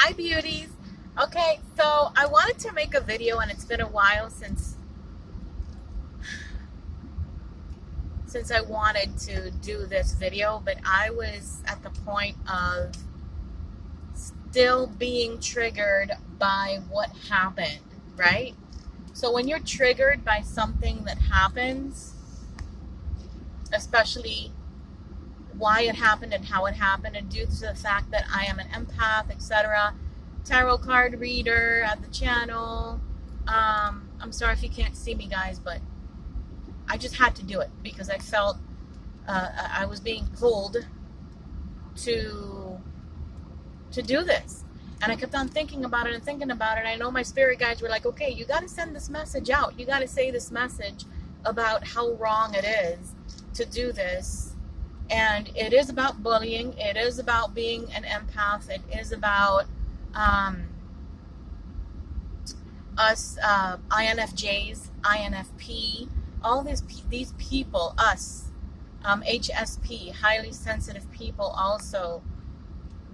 Hi, beauties. Okay, so I wanted to make a video, and it's been a while since I wanted to do this video, but I was at the point of still being triggered by what happened, right? So when you're triggered by something that happens, especially why it happened and how it happened, and due to the fact that I am an empath, etc., tarot card reader at the channel. I'm sorry if you can't see me, guys, but I just had to do it because I felt I was being pulled to do this. And I kept on thinking about it and thinking about it. I know my spirit guides were like, okay, you got to send this message out. You got to say this message about how wrong it is to do this. And it is about bullying. It is about being an empath. It is about us INFJs, INFP, all these people, us, HSP, highly sensitive people also.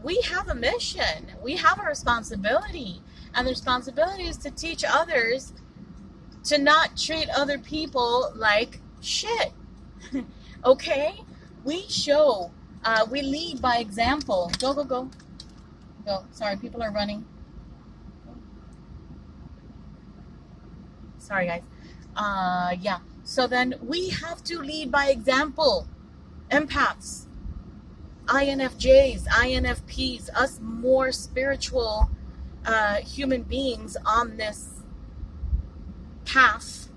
We have a mission. We have a responsibility. And the responsibility is to teach others to not treat other people like shit. Okay? We show, we lead by example. Go, go, go. Go. Sorry, people are running. Sorry, guys. Yeah. So then we have to lead by example. Empaths, INFJs, INFPs, us more spiritual human beings on this path,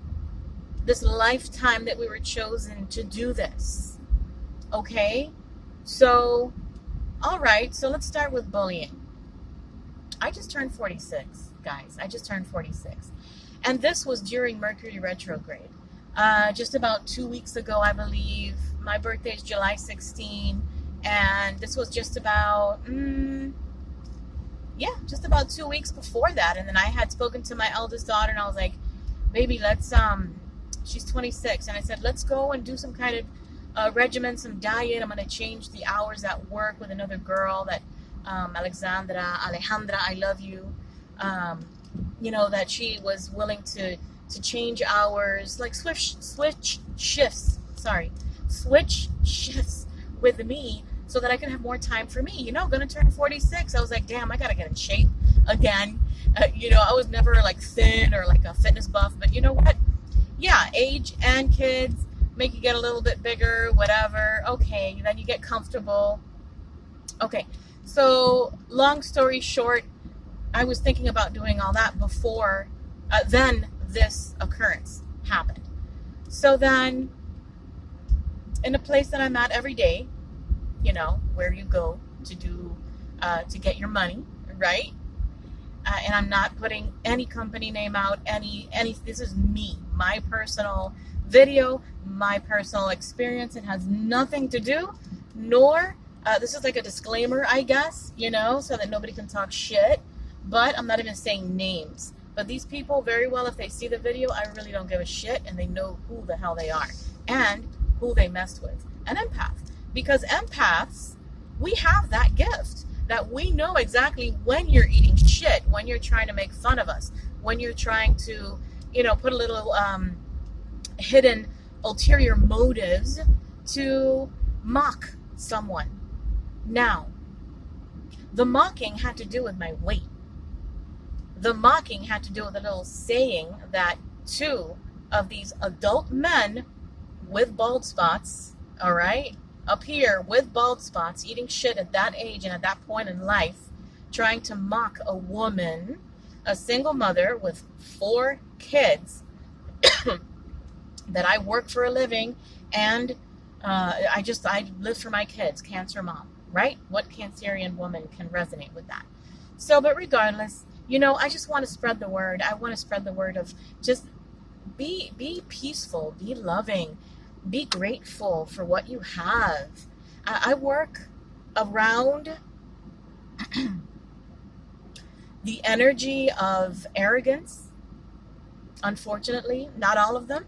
this lifetime that we were chosen to do this. Okay? So, all right. So let's start with bullying. I just turned 46, guys. I just turned 46. And this was during Mercury retrograde. Just about 2 weeks ago, I believe. My birthday is July 16. And this was just about, just about 2 weeks before that. And then I had spoken to my eldest daughter, and I was like, baby, let's, she's 26. And I said, let's go and do some kind of regimen, some diet. I'm going to change the hours at work with another girl that, Alejandra, I love you. That she was willing to change hours, like switch shifts with me so that I can have more time for me. Gonna turn 46. I was like, damn, I gotta get in shape again. I was never like thin or like a fitness buff, but you know what? Yeah, age and kids make you get a little bit bigger, whatever. Okay, then you get comfortable. Okay, so long story short, I was thinking about doing all that before then this occurrence happened. So then, in a place that I'm at every day, where you go to do, to get your money, right? And I'm not putting any company name out, any, this is me, my personal video, my personal experience. It has nothing to do, nor, this is like a disclaimer, I guess, so that nobody can talk shit. But I'm not even saying names. But these people, very well, if they see the video, I really don't give a shit, and they know who the hell they are and who they messed with. An empath. Because empaths, we have that gift that we know exactly when you're eating shit, when you're trying to make fun of us, when you're trying to, put a little hidden ulterior motives to mock someone. Now, the mocking had to do with my weight. The mocking had to do with a little saying that two of these adult men with bald spots, all right, up here with bald spots, eating shit at that age and at that point in life, trying to mock a woman, a single mother with 4 kids, that I work for a living, and I live for my kids, cancer mom, right? What Cancerian woman can resonate with that? So, but regardless, I just want to spread the word. I want to spread the word of just be peaceful, be loving, be grateful for what you have. I work around the energy of arrogance. Unfortunately, not all of them.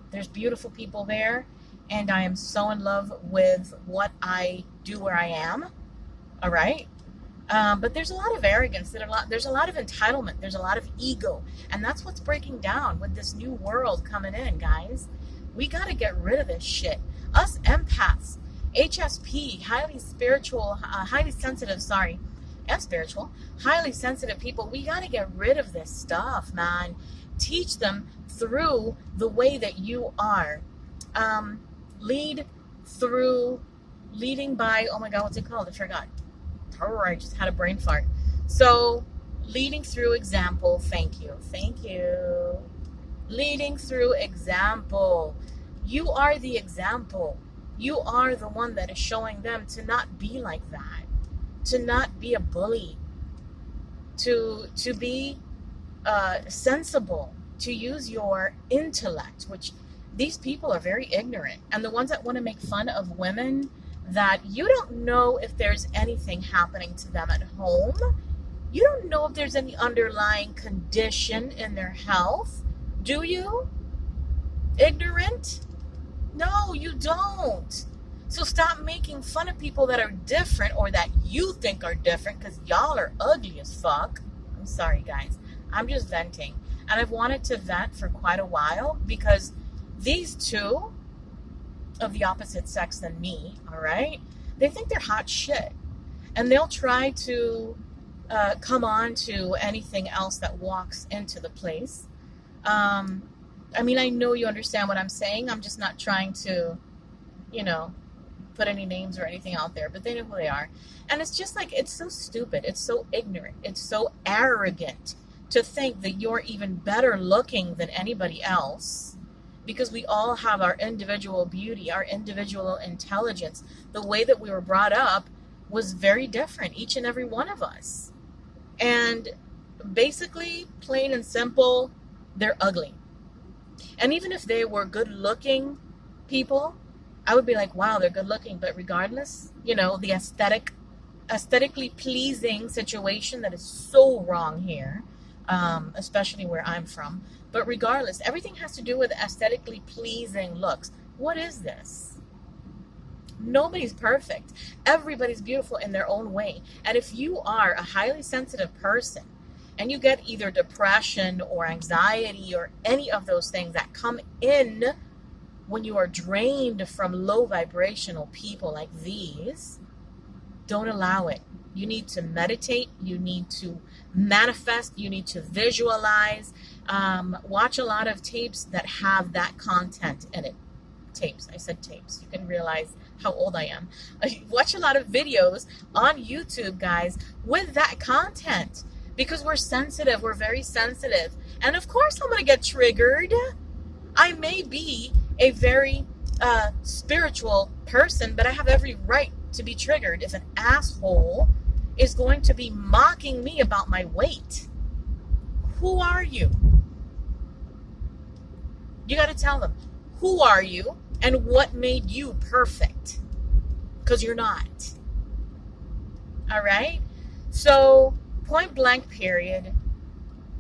There's beautiful people there, and I am so in love with what I do where I am. All right. But there's a lot of arrogance, there's a lot of entitlement, there's a lot of ego. And that's what's breaking down with this new world coming in, guys. We got to get rid of this shit. Us empaths, HSP, highly sensitive people, we got to get rid of this stuff, man. Teach them through the way that you are. Leading by, oh my God, what's it called? I forgot. Oh, I just had a brain fart. So, leading through example. Thank you. Leading through example. You are the example. You are the one that is showing them to not be like that, to not be a bully, to be sensible, to use your intellect, which these people are very ignorant. And the ones that want to make fun of women, that you don't know if there's anything happening to them at home. You don't know if there's any underlying condition in their health. Do you? Ignorant? No, you don't. So stop making fun of people that are different or that you think are different, because y'all are ugly as fuck. I'm sorry, guys. I'm just venting. And I've wanted to vent for quite a while because these two of the opposite sex than me, all right, they think they're hot shit. And they'll try to come on to anything else that walks into the place. I mean, I know you understand what I'm saying. I'm just not trying to, put any names or anything out there, but they know who they are. And it's just like, it's so stupid. It's so ignorant. It's so arrogant to think that you're even better looking than anybody else, because we all have our individual beauty, our individual intelligence. The way that we were brought up was very different, each and every one of us. And basically, plain and simple, they're ugly. And even if they were good looking people, I would be like, wow, they're good looking. But regardless, the aesthetically pleasing situation that is so wrong here, especially where I'm from. But regardless, everything has to do with aesthetically pleasing looks. What is this? Nobody's perfect. Everybody's beautiful in their own way. And if you are a highly sensitive person and you get either depression or anxiety or any of those things that come in when you are drained from low vibrational people like these, don't allow it. You need to meditate. You need to manifest. You need to visualize. Watch a lot of tapes that have that content in it. Tapes. I said tapes. You can realize how old I am. Watch a lot of videos on YouTube, guys, with that content, because we're sensitive. We're very sensitive. And of course I'm going to get triggered. I may be a very spiritual person, but I have every right to be triggered if an asshole is going to be mocking me about my weight. Who are you? You got to tell them, who are you and what made you perfect? Because you're not. All right? So, point blank period,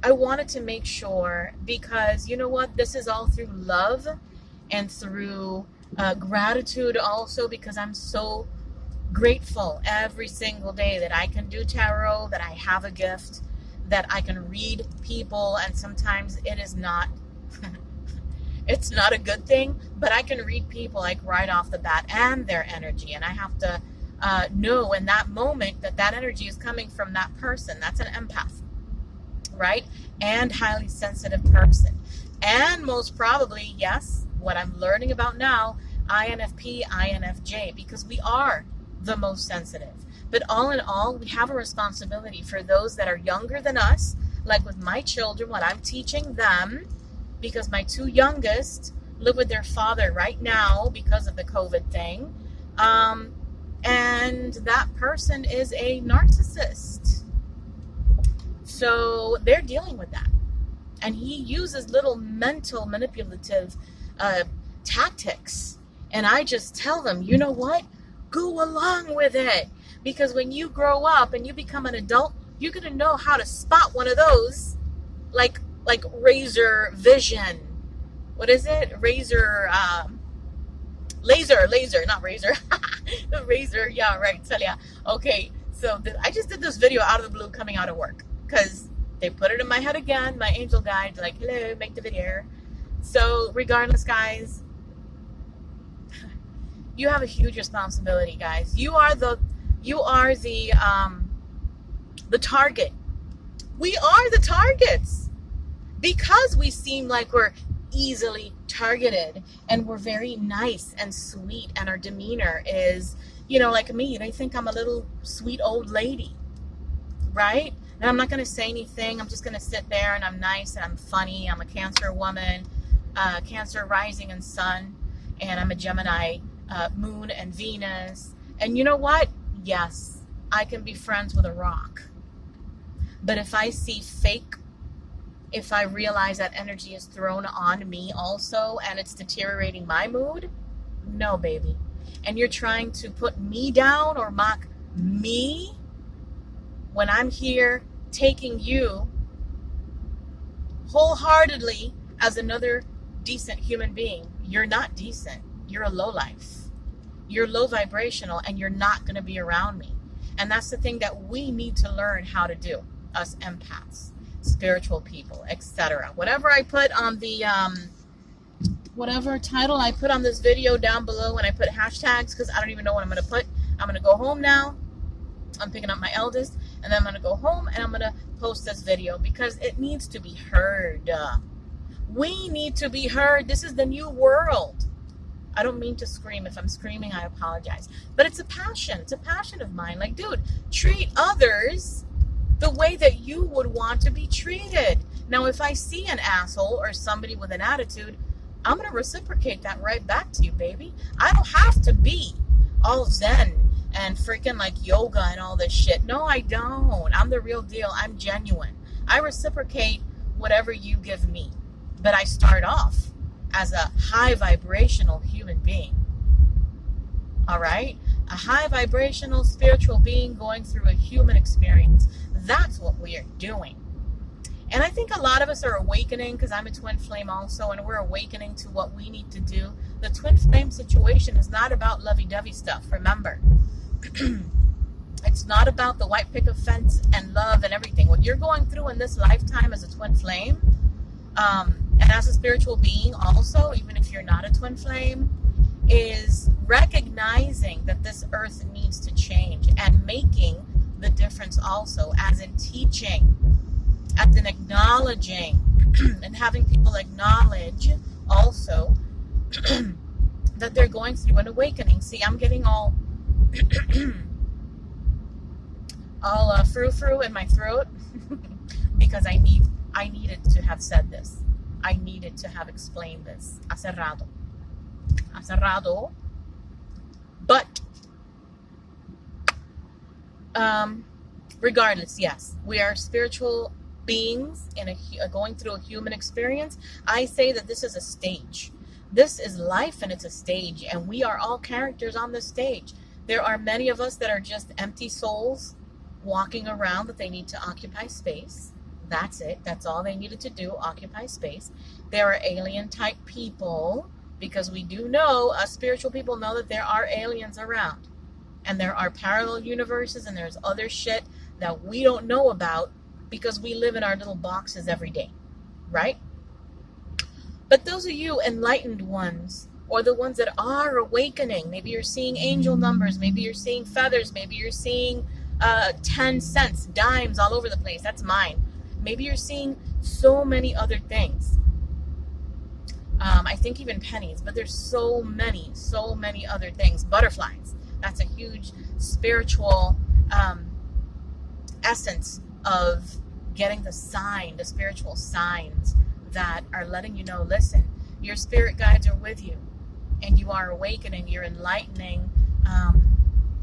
I wanted to make sure, because you know what? This is all through love and through gratitude also, because I'm so grateful every single day that I can do tarot, that I have a gift, that I can read people, and sometimes it is not it's not a good thing, but I can read people like right off the bat and their energy, and I have to know in that moment that energy is coming from that person. That's an empath, right? And highly sensitive person. And most probably, yes, what I'm learning about now, INFP, INFJ, because we are the most sensitive. But all in all, we have a responsibility for those that are younger than us, like with my children, what I'm teaching them, because my two youngest live with their father right now because of the COVID thing. And that person is a narcissist. So they're dealing with that. And he uses little mental manipulative tactics. And I just tell them, you know what? Go along with it. Because when you grow up and you become an adult, you're going to know how to spot one of those, like razor vision. What is it? Laser, not razor. Razor, yeah, right, Celia. Okay, So I just did this video out of the blue coming out of work because they put it in my head again. My angel guide, like, hello, make the video. So regardless, guys, you have a huge responsibility, guys. You are the target. We are the targets because we seem like we're easily targeted and we're very nice and sweet, and our demeanor is, like me, they think I'm a little sweet old lady, right? And I'm not going to say anything. I'm just going to sit there and I'm nice and I'm funny. I'm a Cancer woman, Cancer rising and sun, and I'm a Gemini moon and Venus. And you know what? Yes, I can be friends with a rock. But if I see fake, if I realize that energy is thrown on me also and it's deteriorating my mood, no, baby. And you're trying to put me down or mock me when I'm here taking you wholeheartedly as another decent human being. You're not decent. You're a lowlife. You're low vibrational, and you're not going to be around me. And that's the thing that we need to learn how to do, us empaths, spiritual people, etc. Whatever I put on the whatever title I put on this video down below, when I put hashtags, because I don't even know what I'm going to put. I'm going to go home now. I'm picking up my eldest, and then I'm going to go home and I'm going to post this video because it needs to be heard. We need to be heard. This is the new world. I don't mean to scream. If I'm screaming, I apologize. But it's a passion. It's a passion of mine. Like, dude, treat others the way that you would want to be treated. Now, if I see an asshole or somebody with an attitude, I'm going to reciprocate that right back to you, baby. I don't have to be all zen and freaking like yoga and all this shit. No, I don't. I'm the real deal. I'm genuine. I reciprocate whatever you give me. But I start off as a high vibrational human being. All right? A high vibrational spiritual being going through a human experience. That's what we are doing. And I think a lot of us are awakening, because I'm a twin flame also, and we're awakening to what we need to do. The twin flame situation is not about lovey-dovey stuff, remember. It's not about the white picket fence and love and everything. What you're going through in this lifetime as a twin flame, and as a spiritual being also, even if you're not a twin flame, is recognizing that this earth needs to change and making the difference also, as in teaching, as in acknowledging and having people acknowledge also that they're going through an awakening. See, I'm getting all frou-frou in my throat because I needed to have said this. I needed to have explained this. Acerrado. But regardless, yes, we are spiritual beings in going through a human experience. I say that this is a stage. This is life, and it's a stage, and we are all characters on this stage. There are many of us that are just empty souls walking around, that they need to occupy space. That's it. That's all they needed to do, occupy space. There are alien type people, because we do know, us spiritual people know that there are aliens around. And there are parallel universes, and there's other shit that we don't know about because we live in our little boxes every day, right? But those of you enlightened ones, or the ones that are awakening, maybe you're seeing angel numbers, maybe you're seeing feathers, maybe you're seeing 10 cents, dimes all over the place. That's mine. Maybe you're seeing so many other things. I think even pennies, but there's so many other things. Butterflies. That's a huge spiritual essence of getting the spiritual signs that are letting you know, listen, your spirit guides are with you, and you are awakening, you're enlightening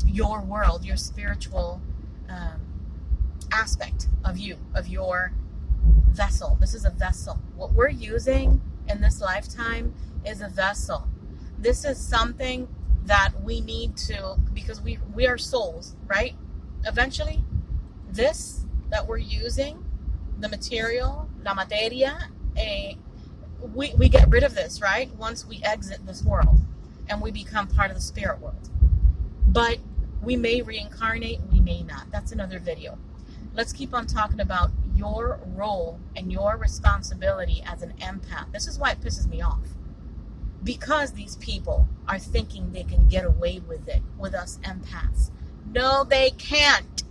your world, your spiritual aspect of you, of your vessel. This is a vessel. What we're using in this lifetime is a vessel. This is something that we need to, because we are souls, right? Eventually, this that we're using, the material, la materia, we get rid of this, right? Once we exit this world and we become part of the spirit world. But we may reincarnate, we may not. That's another video. Let's keep on talking about your role and your responsibility as an empath. This is why it pisses me off. Because these people are thinking they can get away with it with us empaths. No, they can't.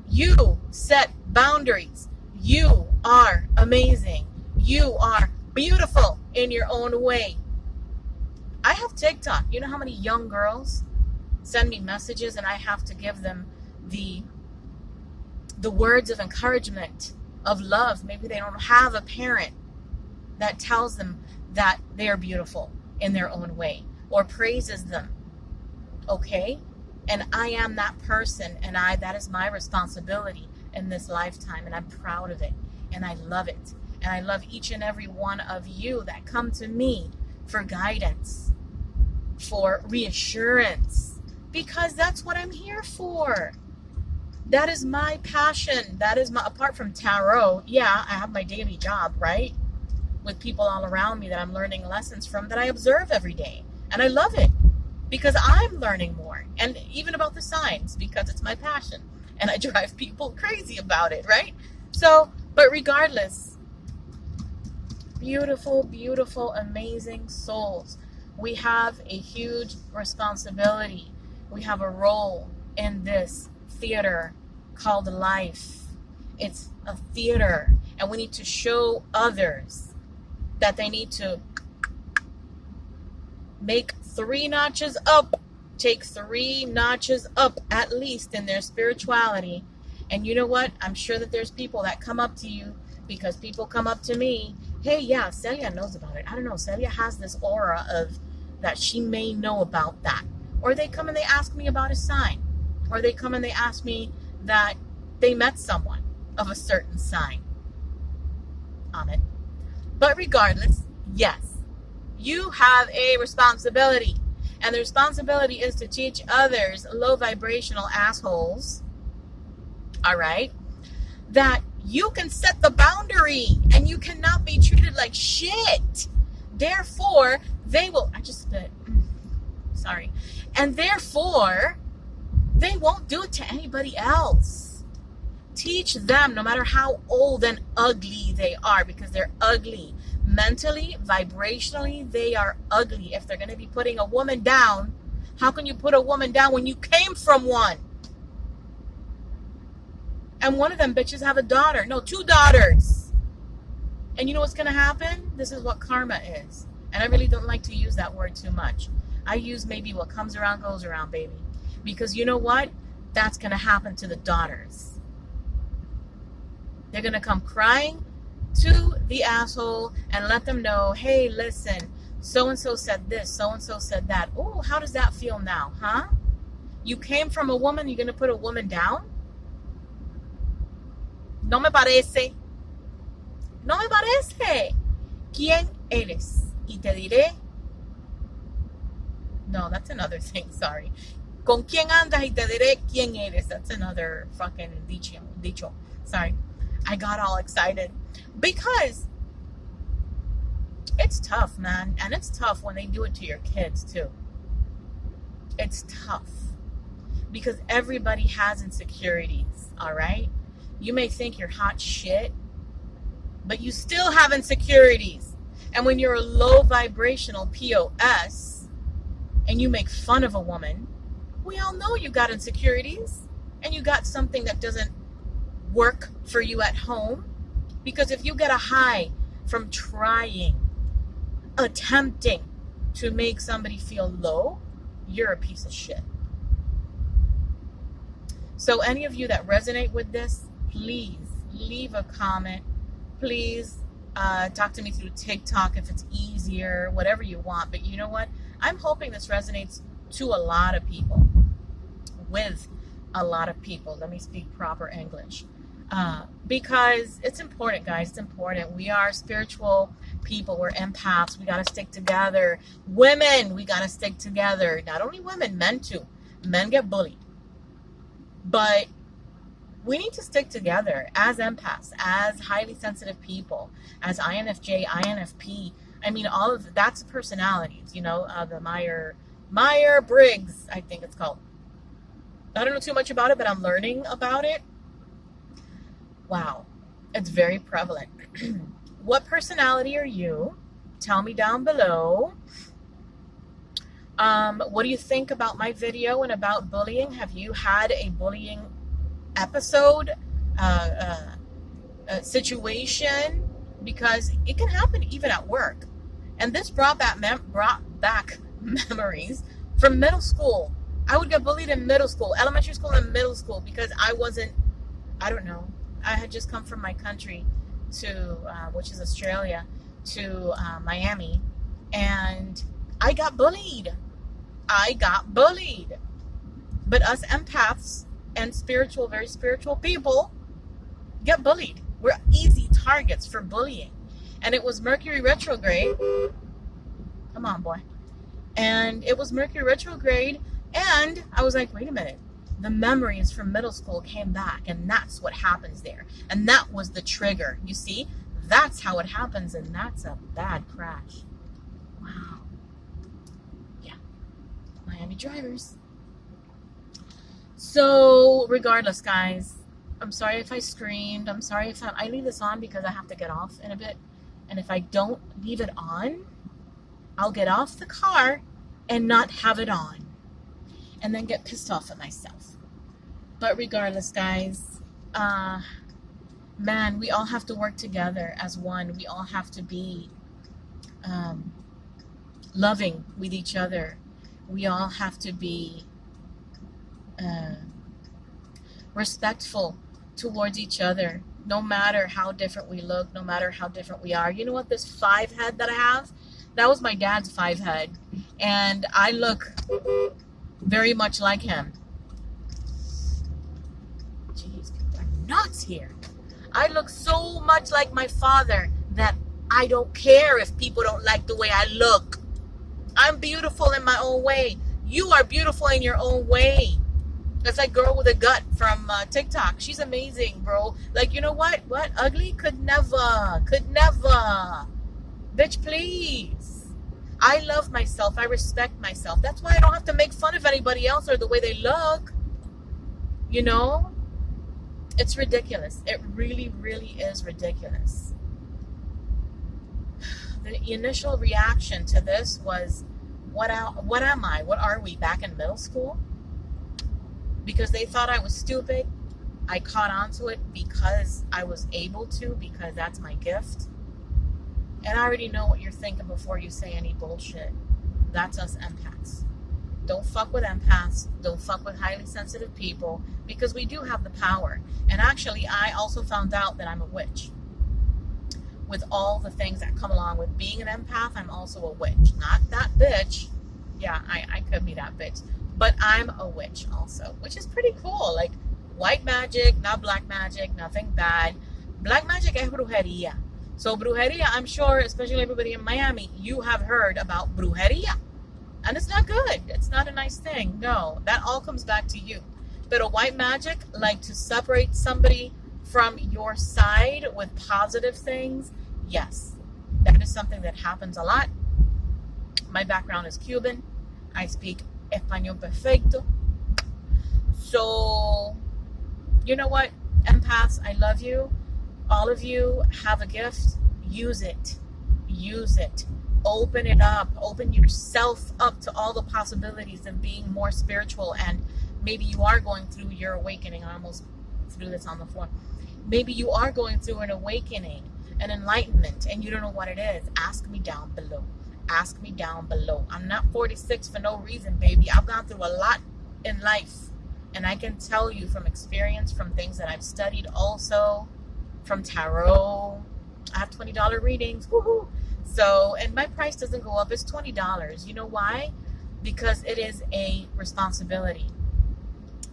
You set boundaries. You are amazing. You are beautiful in your own way. I have TikTok. You know how many young girls send me messages and I have to give them the words of encouragement, of love. Maybe they don't have a parent that tells them that they are beautiful in their own way or praises them. Okay? And I am that person, and that is my responsibility in this lifetime, and I'm proud of it, and I love it. And I love each and every one of you that come to me for guidance, for reassurance, because that's what I'm here for. That is my passion. That is my, apart from tarot, yeah, I have my daily job, right? With people all around me that I'm learning lessons from, that I observe every day. And I love it because I'm learning more. And even about the signs, because it's my passion. And I drive people crazy about it, right? So, but regardless, beautiful, beautiful, amazing souls. We have a huge responsibility. We have a role in this theater called life. It's a theater, and we need to show others that they need to make 3 notches up, take 3 notches up at least in their spirituality. And you know what? I'm sure that there's people that come up to you, because people come up to me, hey, yeah, Celia knows about it. I don't know, Celia has this aura of that she may know about that. Or they come and they ask me about a sign. Or they come and they ask me that they met someone of a certain sign. Amen. But regardless, yes, you have a responsibility. And the responsibility is to teach others, low vibrational assholes, all right, that you can set the boundary and you cannot be treated like shit. Therefore, they will, I just spit, sorry. And therefore, they won't do it to anybody else. Teach them, no matter how old and ugly they are, because they're ugly. Mentally, vibrationally, they are ugly. If they're going to be putting a woman down, how can you put a woman down when you came from one? And one of them bitches have a daughter. No, 2 daughters. And you know what's going to happen? This is what karma is. And I really don't like to use that word too much. I use maybe what comes around goes around, baby. Because you know what? That's going to happen to the daughters. They're going to come crying to the asshole and let them know, hey, listen, so-and-so said this, so-and-so said that. Oh, how does that feel now, huh? You came from a woman, you're going to put a woman down? No me parece. No me parece. ¿Quién eres? Y te diré. No, that's another thing, sorry. ¿Con quién andas y te diré quién eres? That's another fucking dicho. Sorry. I got all excited. Because it's tough, man. And it's tough when they do it to your kids, too. It's tough. Because everybody has insecurities, all right? You may think you're hot shit, but you still have insecurities. And when you're a low vibrational POS and you make fun of a woman, we all know you got insecurities and you got something that doesn't work for you at home. Because if you get a high from trying, attempting to make somebody feel low, you're a piece of shit. So any of you that resonate with this, please leave a comment. Please talk to me through TikTok if it's easier, whatever you want. But you know what? I'm hoping this resonates to a lot of people, with a lot of people. Let me speak proper English. Because it's important, guys. It's important. We are spiritual people. We're empaths. We got to stick together. Women, we got to stick together. Not only women, men too. Men get bullied. But we need to stick together as empaths, as highly sensitive people, as INFJ, INFP. I mean, all of that's personalities, you know, the Myers-Briggs, I think it's called. I don't know too much about it, but I'm learning about it. Wow, it's very prevalent. What personality are you? Tell me down below. What do you think about my video and about bullying? Have you had a bullying episode, situation? Because it can happen even at work. And this brought back memories from middle school. I would get bullied in middle school, elementary school and middle school, because I don't know. I had just come from my country to, which is Australia, to Miami, and I got bullied. But us empaths and very spiritual people get bullied. We're easy targets for bullying. And it was Mercury retrograde. Come on, boy. And it was Mercury retrograde. And I was like, wait a minute. The memories from middle school came back. And that's what happens there. And that was the trigger. You see? That's how it happens. And that's a bad crash. Wow. Yeah. Miami drivers. So, regardless, guys. I'm sorry if I screamed. I'm sorry if I leave this on because I have to get off in a bit. And if I don't leave it on, I'll get off the car and not have it on. And then get pissed off at myself. But regardless, guys, man, we all have to work together as one. We all have to be loving with each other. We all have to be respectful towards each other, no matter how different we look, no matter how different we are. You know what, this 5 head that I have, that was my dad's 5 head, and I look very much like him. Jeez, people are nuts here. I look so much like my father that I don't care if people don't like the way I look. I'm beautiful in my own way. You are beautiful in your own way. That's like Girl with a Gut from Tik Tok. She's amazing, bro. Like, you know what? What? Ugly? Could never. Bitch, please. I love myself. I respect myself. That's why I don't have to make fun of anybody else or the way they look. You know? It's ridiculous. It really, really is ridiculous. The initial reaction to this was, what am I? What are we? Back in middle school? Because they thought I was stupid. I caught on to it because I was able to, because that's my gift. And I already know what you're thinking before you say any bullshit. That's us empaths. Don't fuck with empaths. Don't fuck with highly sensitive people, because we do have the power. And actually, I also found out that I'm a witch. With all the things that come along with being an empath, I'm also a witch. Not that bitch. Yeah, I could be that bitch. But I'm a witch also, which is pretty cool. Like, white magic, not black magic, nothing bad. Black magic es brujeria. So brujeria, I'm sure, especially everybody in Miami, you have heard about brujeria. And it's not good. It's not a nice thing. No, that all comes back to you. But a white magic, like to separate somebody from your side with positive things, yes. That is something that happens a lot. My background is Cuban. I speak Español perfecto. So, you know what? Empaths, I love you. All of you have a gift. Use it. Use it. Open it up. Open yourself up to all the possibilities of being more spiritual. And maybe you are going through your awakening. I almost threw this on the floor. Maybe you are going through an awakening, an enlightenment, and you don't know what it is. Ask me down below. Ask me down below. I'm not 46 for no reason, baby. I've gone through a lot in life. And I can tell you from experience, from things that I've studied also, from tarot. I have $20 readings. Woohoo! So, and my price doesn't go up. It's $20. You know why? Because it is a responsibility.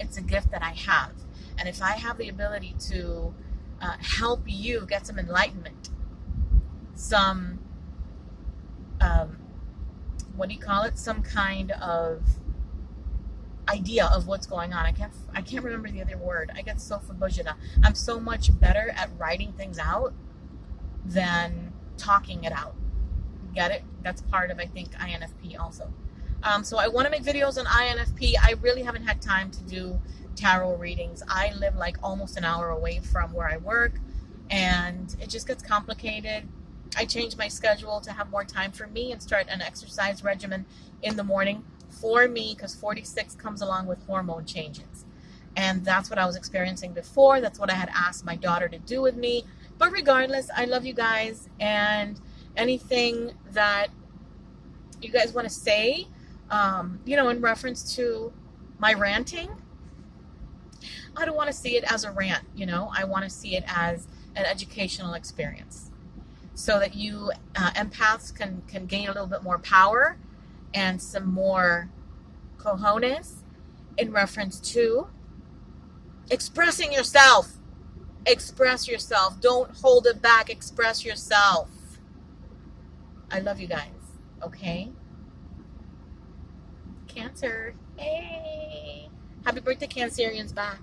It's a gift that I have. And if I have the ability to help you get some enlightenment, some what do you call it? Some kind of idea of what's going on. I can't remember the other word. I get so fabujada. I'm so much better at writing things out than talking it out. Get it? That's part of, I think, INFP also. So I want to make videos on INFP. I really haven't had time to do tarot readings. I live like almost an hour away from where I work, and it just gets complicated. I changed my schedule to have more time for me and start an exercise regimen in the morning for me, because 46 comes along with hormone changes. And that's what I was experiencing before. That's what I had asked my daughter to do with me. But regardless, I love you guys, and anything that you guys want to say, you know, in reference to my ranting, I don't want to see it as a rant, you know. I want to see it as an educational experience, so that you empaths can gain a little bit more power and some more cojones in reference to expressing yourself. Express yourself. Don't hold it back. Express yourself. I love you guys. Okay? Cancer. Hey. Happy birthday, Cancerians. Bye.